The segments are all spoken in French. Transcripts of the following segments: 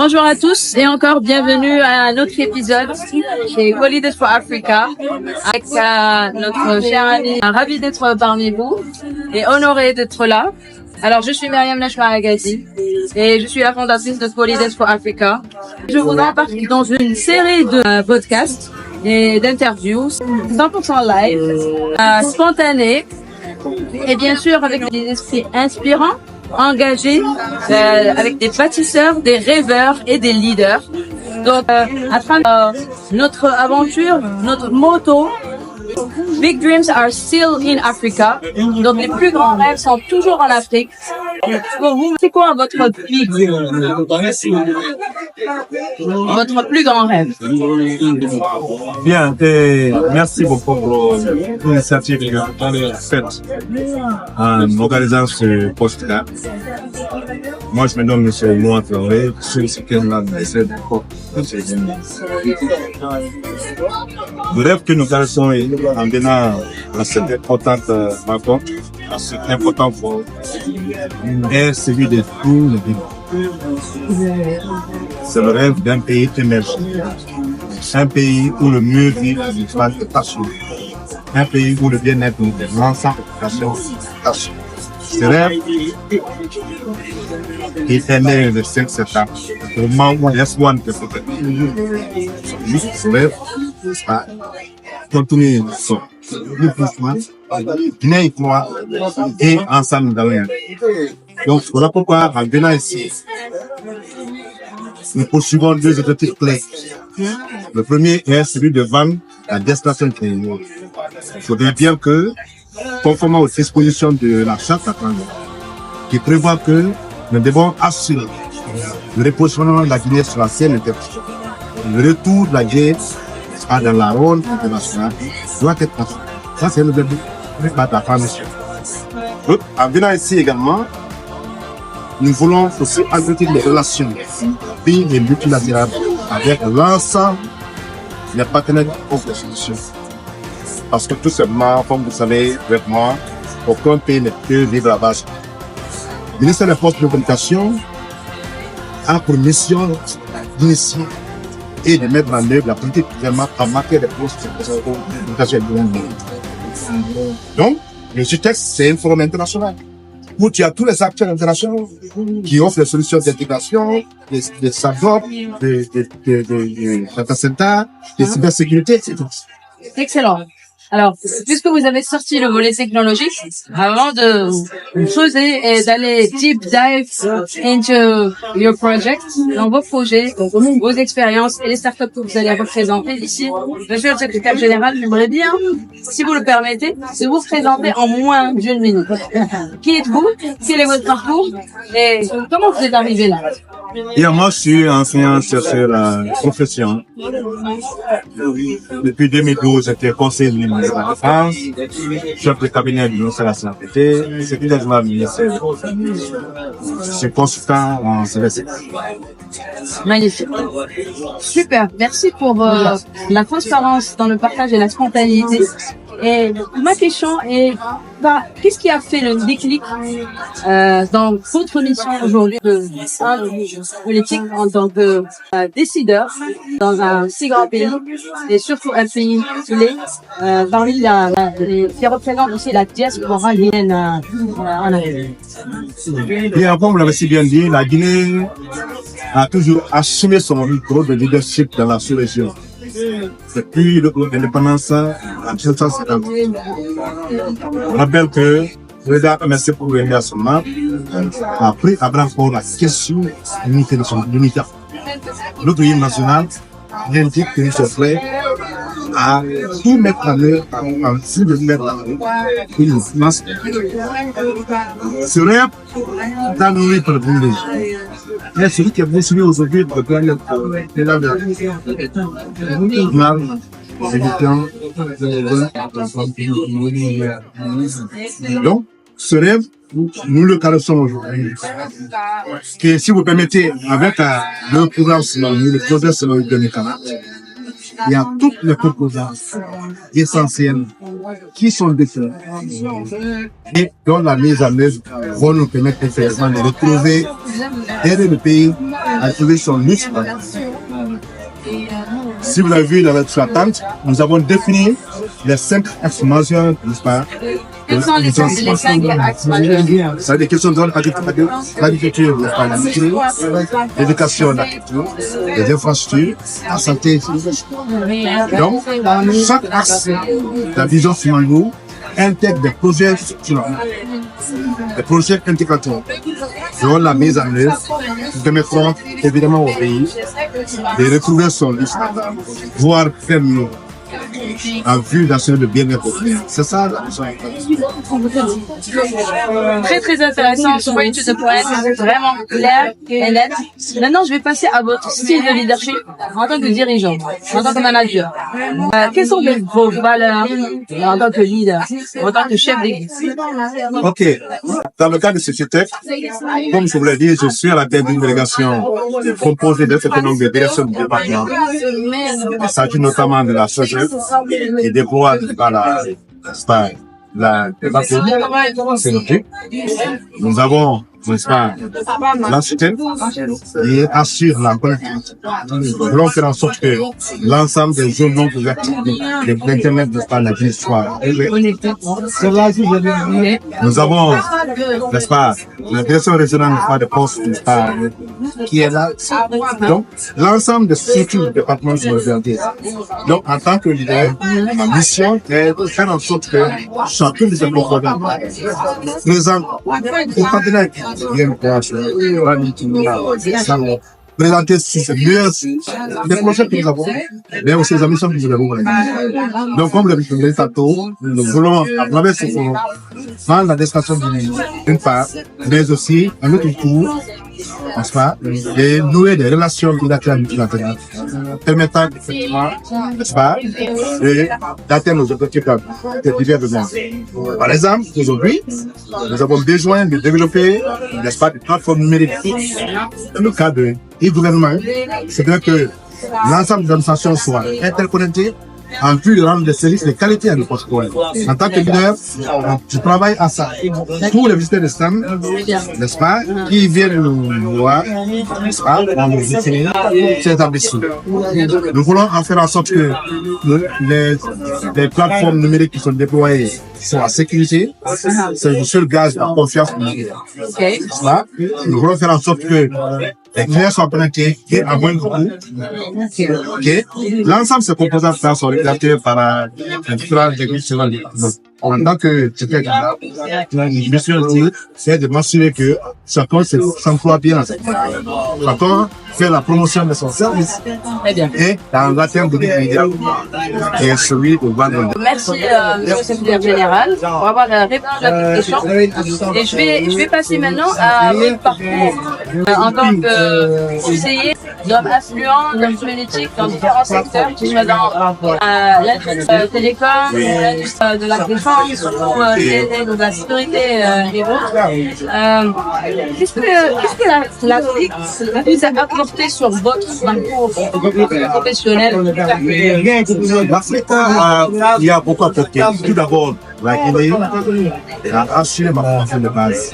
Bonjour à tous et encore bienvenue à un autre épisode chez Holidays for Africa avec notre cher ami. Ravi d'être parmi vous et honoré d'être là. Alors, je suis Myriam Nashma Agadi et je suis la fondatrice de Holidays for Africa. Je vous embarque dans une série de podcasts et d'interviews 100% live, spontanés et bien sûr avec des esprits inspirants, engagés, avec des bâtisseurs, des rêveurs et des leaders. Donc, à travers notre aventure, notre motto, Big dreams are still in Africa. Donc, les plus grands rêves sont toujours en Afrique. Pour vous, c'est quoi votre big dream? Votre plus grand rêve? Bien, et merci beaucoup pour l'initiative que vous avez faite en organisant ce post-là. Moi, je me nomme M. Moua Traoré, je suis le secrétaire de l'essai de COP. Le rêve que nous connaissons en venant à cette importante rencontre, à cet important forum, est celui de tous les pays. C'est le rêve d'un pays émergent. Un pays où le mieux vivre est passion. Un pays où le bien-être de l'ensemble de la passion. Ce rêve est né le 5 septembre. Au moment où l'espoir que peut-être. Juste ce rêve a continué son développement, bien et moi, et ensemble dans rien. Donc, voilà pourquoi, en venant ici, nous poursuivons deux objectifs clés. Le premier est celui de vendre la destination créole. Il faudrait bien que, conformément aux dispositions de la charte atlantique, qui prévoit que nous devons assurer le repositionnement de la Guinée sur la scène internationale. Le retour de la Guinée dans la ronde internationale doit être assuré. Ça, c'est le début de la formation. En venant ici également, nous voulons aussi entretenir des relations pays et multilatérales avec l'ensemble des partenaires de solutions. Parce que tout simplement, comme vous savez, vraiment, aucun pays ne peut vivre à la base. Le ministère des Forces de communication a pour mission d'initier et de mettre en œuvre la politique vraiment en matière de postes de communication. Donc, le texte, c'est un forum international où tu as tous les acteurs internationaux qui offrent des solutions d'intégration, des savoir, des data centers, des cybersécurité, etc. Excellent. Alors, puisque vous avez sorti le volet technologique, avant de creuser et d'aller deep dive into your project, dans vos projets, vos expériences et les startups que vous allez représenter ici, monsieur le secrétaire général, j'aimerais bien, si vous le permettez, de vous présenter en moins d'1 minute. Qui êtes-vous? Quel est votre parcours? Et comment vous êtes arrivé là? Et moi, je suis enseignant-chercheur à profession. Depuis 2012, j'étais conseiller de l'Union de la Défense, chef de cabinet du ministère de la Santé, secrétaire général du ministère. Je suis consultant en CVC. Magnifique. Super. Merci pour la transparence dans le partage et la spontanéité. Et ma question est, qu'est-ce qui a fait le déclic dans votre mission aujourd'hui de politique en tant que décideur dans un si grand pays et surtout un pays parmi qui représente aussi la diaspora guinéenne en Afrique? Et comme vous l'avez si bien dit, la Guinée a toujours assumé son rôle de leadership dans la sous-région. Depuis l'indépendance en 1950. Je rappelle que le président MSC pour venir à ce moment a pris à bras pour la question de l'unité. Notre hymne national indique que nous sommes prêts à tout mettre en œuvre, ainsi de mettre en œuvre une finance. Ce rêve dans nous pour le brûler. Et celui qui est décidé aujourd'hui de gagner donc, ce rêve, nous le caressons aujourd'hui. Et si vous permettez, avec le programme le projet selon le 2040, il y a toutes les composantes essentielles qui sont définies et dont la mise en œuvre va nous permettre effectivement de retrouver, d'aider le pays a trouvé son lustre. Si vous avez vu dans notre attente, nous avons défini les 5 axes majeurs, n'est-ce pas? Quels sont les 5 axes majeurs? Ça veut dire questions de l'agriculture, l'éducation, la culture, les infrastructures, la santé. Donc, chaque axe de la vision Simango intègre des projets structurants, des projets intégrateurs, dont la mise en œuvre permettront évidemment au pays de retrouver son lustre, voire faire mieux en vue d'assurer le bien-être. C'est ça la mission. Très très intéressant, straight to the point, vraiment clair et net. Maintenant, je vais passer à votre style de leadership en tant que dirigeant, en tant que manager. Quelles sont vos valeurs en tant que leader, en tant que chef d'équipe? Ok. Dans le cas de ce texte, comme je vous l'ai dit, je suis à la tête d'une délégation composée d'un certain nombre de directions du département. Il s'agit notamment de la SOGEF et des voies par la CNOP. Nous avons, n'est-ce pas, l'ANSUTEN qui assure la connectivité. Nous voulons faire en sorte que l'ensemble des zones non couvertes d'Internet, n'est-ce pas, la ville soit connectée. Nous avons, n'est-ce pas, la direction régionale, n'est-ce pas, de postes, n'est-ce pas, qui est là. Donc, l'ensemble des structures du département sont regardées. Donc, en tant que leader, ma mission est de faire en sorte que chacun des programmes présente aux partenaires qui viennent présenter les projets que nous avons, mais aussi les ambitions que nous avons. Donc, comme le dit tantôt, nous voulons, à travers ce forum, prendre la destination d'une part, mais aussi, à notre tour, n'est-ce pas, et nouer des relations bilatérales multilatérales permettant effectivement, n'est-ce pas, d'atteindre nos objectifs de divers besoins. Par exemple, aujourd'hui, nous avons besoin de développer, n'est-ce pas, des plateformes numériques. Dans le cadre de e-gouvernement, c'est bien que l'ensemble des administrations soient interconnectées en vue de rendre des services de qualité à nos concitoyens. En tant que leader, je travaille à ça. Tous les visiteurs de STEM, n'est-ce pas, qui viennent nous voir, n'est-ce pas, pour nous visiter ces établissements. Nous voulons en faire en sorte que les plateformes numériques qui sont déployées soient en sécurité. C'est le seul gage de confiance. N'est-ce pas? Nous voulons faire en sorte que les clients soient connectés et à moins de coûts. L'ensemble de ces composants sont réalisés par les différentes techniques. En tant que secrétaire, la mission c'est de m'assurer que chacun s'emploie bien. Chacun fait la promotion de son service et dans l'atteinte de l'idéal et celui de vendre. Merci, monsieur le secrétaire général, pour avoir répondu à toutes les questions. Et je vais passer maintenant à votre parcours en tant que conseiller d'hommes influents, d'hommes politiques dans différents secteurs, que ce soit dans l'industrie télécom, l'industrie de la défense, ou de la sécurité et autres. Qu'est-ce que l'Afrique vous a apporté sur votre parcours professionnel? L'Afrique, il y a beaucoup à apporter. Tout d'abord, la Guinée a assuré ma formation de base.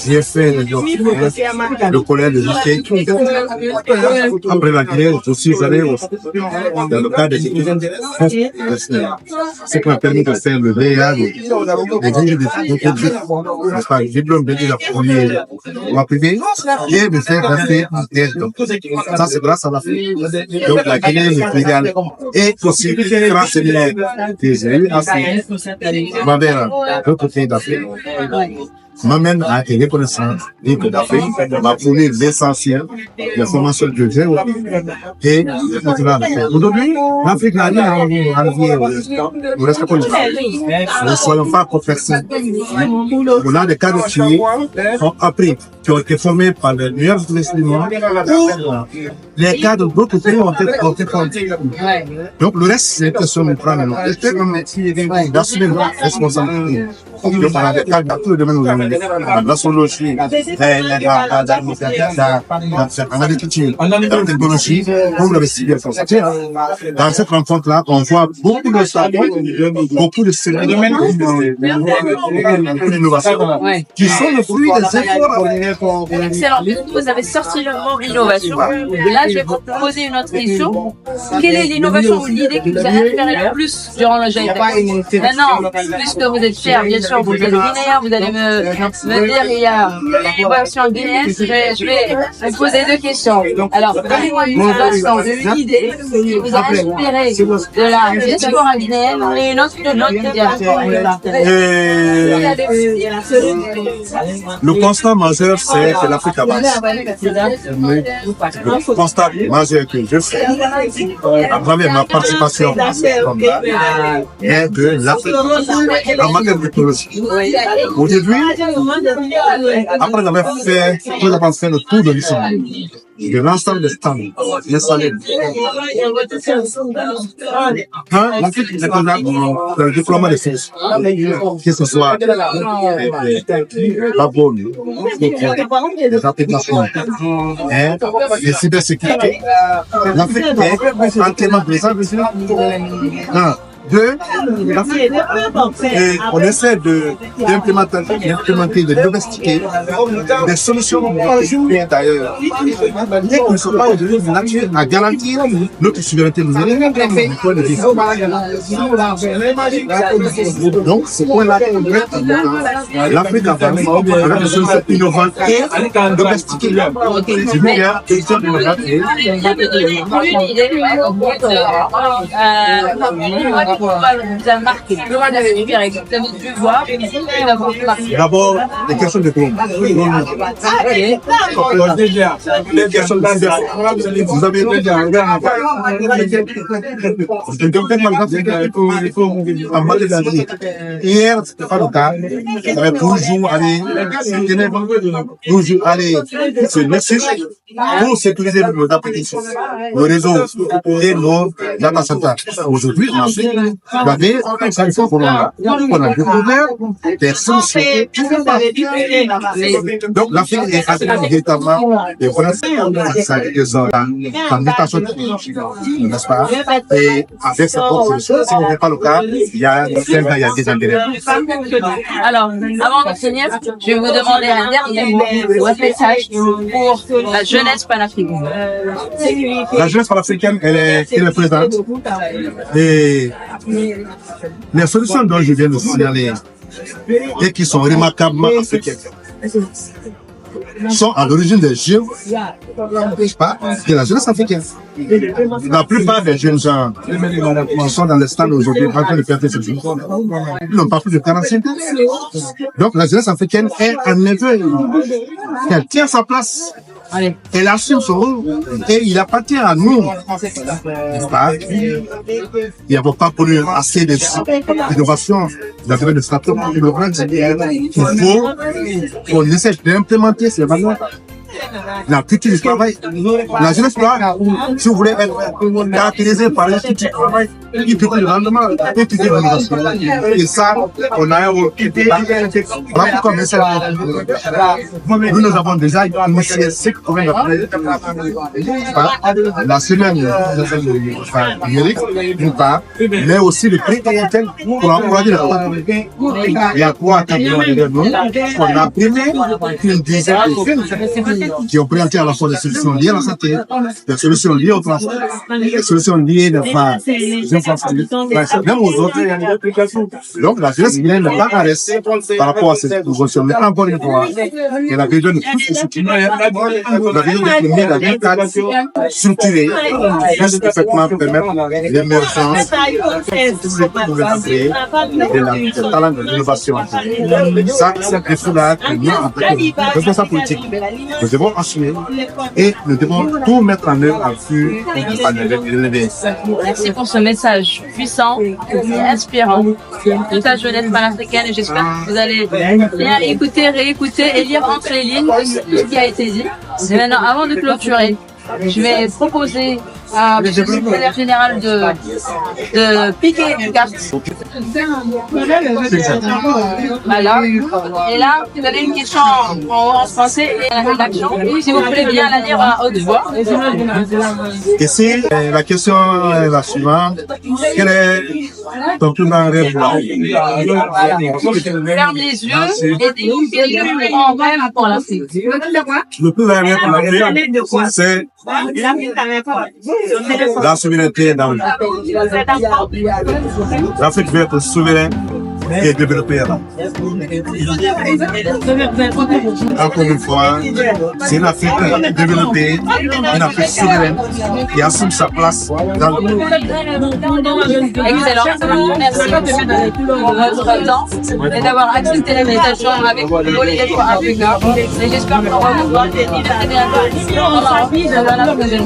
J'ai fait le collège de lycée. Après la Guinée, je suis allé dans le cadre des études professionnelles. Ce qui m'a permis de faire le VA, les diplômes de la première voie privée et de faire rester en thèse. Ça, c'est grâce à l'Afrique. Donc, la Guinée, le Sénégal et aussi grâce à que j'ai eu ma mère, d'autres pays d'Afrique, m'amène à être reconnaissant et que d'Afrique m'a fourni l'essentiel des formations que j'ai et de continuer à le faire. Aujourd'hui, l'Afrique n'a rien à envier au reste de l'Afrique. Ne soyons pas complexés. On a des cadres qui ont appris, qui ont été formés par les meilleurs universités du monde, ou les cadres d'autres pays ont été formés. Donc le reste, c'est une question de prendre notre d'assumer notre responsabilité. Donc on a des cadres dans tous les domaines où nous avons l'astrologie, en agriculture, en technologie, comme vous l'avez si bien constaté. Dans cette rencontre-là, on voit beaucoup de startups, beaucoup de d'innovation, qui sont le fruit des efforts. Excellent. Vous avez sorti le mot innovation. Là, je vais vous poser une autre question. Quelle est l'innovation ou l'idée qui vous a inspiré le plus durant le GITEC? Maintenant, puisque vous êtes cher, bien sûr, vous êtes guinéen, vous allez me dire il y a l'innovation guinéenne. Je vais vous poser deux questions. Alors, donnez-moi une innovation, une idée qui vous a inspiré de la diaspora guinéenne et une autre de notre diaspora. Le constat majeur, c'est l'Afrique avance. Le constat majeur que je fais à travers ma participation est que l'Afrique, en matière de technologie, aujourd'hui, après avoir fait le tour de l'histoire, de l'ensemble des stands installés. L'Afrique est dans le déploiement des sources, que ce soit la bonne, les applications, les cybersécurité. L'Afrique est entièrement présente. Deux, et on essaie d'implémenter, de domestiquer des solutions d'ailleurs qui ne sont pas aujourd'hui de nature à garantir notre souveraineté numérique du point de vue. Donc, ce point-là, l'Afrique avance avec des solutions innovantes et domestiquées. C'est bien, question de d'abord, les questions de drone. Les questions de vous avez en matière d'Afrique. Hier, c'était pas le cas. On avait toujours allé se laisser pour sécuriser nos applications, nos réseaux et nos data centers. Aujourd'hui, en Afrique, vous avez ça, il faut qu'on a découvert des solutions. Donc, l'Afrique est véritablement des en mutation technologique, n'est-ce pas? Et avec cette solution, si ce n'est pas le cas, il y a des intérêts. Alors, avant de finir, je vais vous demander un dernier mot ou un message pour la jeunesse panafricaine. La jeunesse panafricaine, elle est présente. Et les solutions dont je viens de signaler et qui sont remarquablement africaines sont à l'origine des jeunes, de la jeunesse africaine. La plupart des jeunes gens qui sont dans les stands aujourd'hui en train de faire ces choses, ils n'ont pas plus de 45 ans. Donc la jeunesse africaine est en effet, elle tient sa place. Elle assume son rôle et il appartient à nous. Il n'y a pas connu assez d'innovation dans le domaine de start-up. Il faut qu'on essaie d'implémenter ces valeurs. La culture du travail. La jeunesse doit, si vous voulez, être caractérisée par une culture du travail, une culture de rendement, une culture de l'innovation. Et ça, on a un rôle. Voilà pourquoi nous avons déjà initié ce qu'on la semaine numérique, d'une part, mais aussi le prix intel pour encourager la participation. Il y a 3 à 4 mois derrière nous, on a primé une dizaine de films qui ont présenté à la fois des solutions liées à la santé, des solutions liées au transport, des solutions liées aux infrastructures, même aux autres. Donc la jeunesse guinéenne n'est pas à rester par rapport à cette proposition. Mais encore une fois, elle a besoin de plus de soutien. Elle a besoin d'économie dans un cadre structuré qui puisse effectivement permettre l'émergence des talents de l'innovation. Ça, c'est un foulard que nous, en tant que responsables politiques, nous devons assumer et nous devons tout mettre en œuvre afin de l'élever. Merci pour ce message puissant et inspirant de ta jeunesse panafricaine et j'espère que vous allez bien écouter, réécouter et lire entre les lignes tout ce qui a été dit. Et maintenant, avant de clôturer, je vais proposer Je suis secrétaire général de Piquet du Cap. Voilà. Et là, vous avez une question en français et la rédaction. Si vous voulez bien la lire à haute voix. Ici, la question est la suivante. Quel est ton plus grand rêve? Ferme les yeux et dis le plus grand rêve pour l'Afrique. Le plus grand rêve pour l'Afrique, c'est la souveraineté dans le monde. L'Afrique veut être souveraine et développer. Encore une fois, c'est une Afrique développée, une Afrique souveraine qui assume sa place dans le monde. Excellent. Merci pour votre temps et d'avoir accepté l'invitation avec Holiday for Africa. Et j'espère qu'on va vous voir très bientôt. Au revoir. À la prochaine.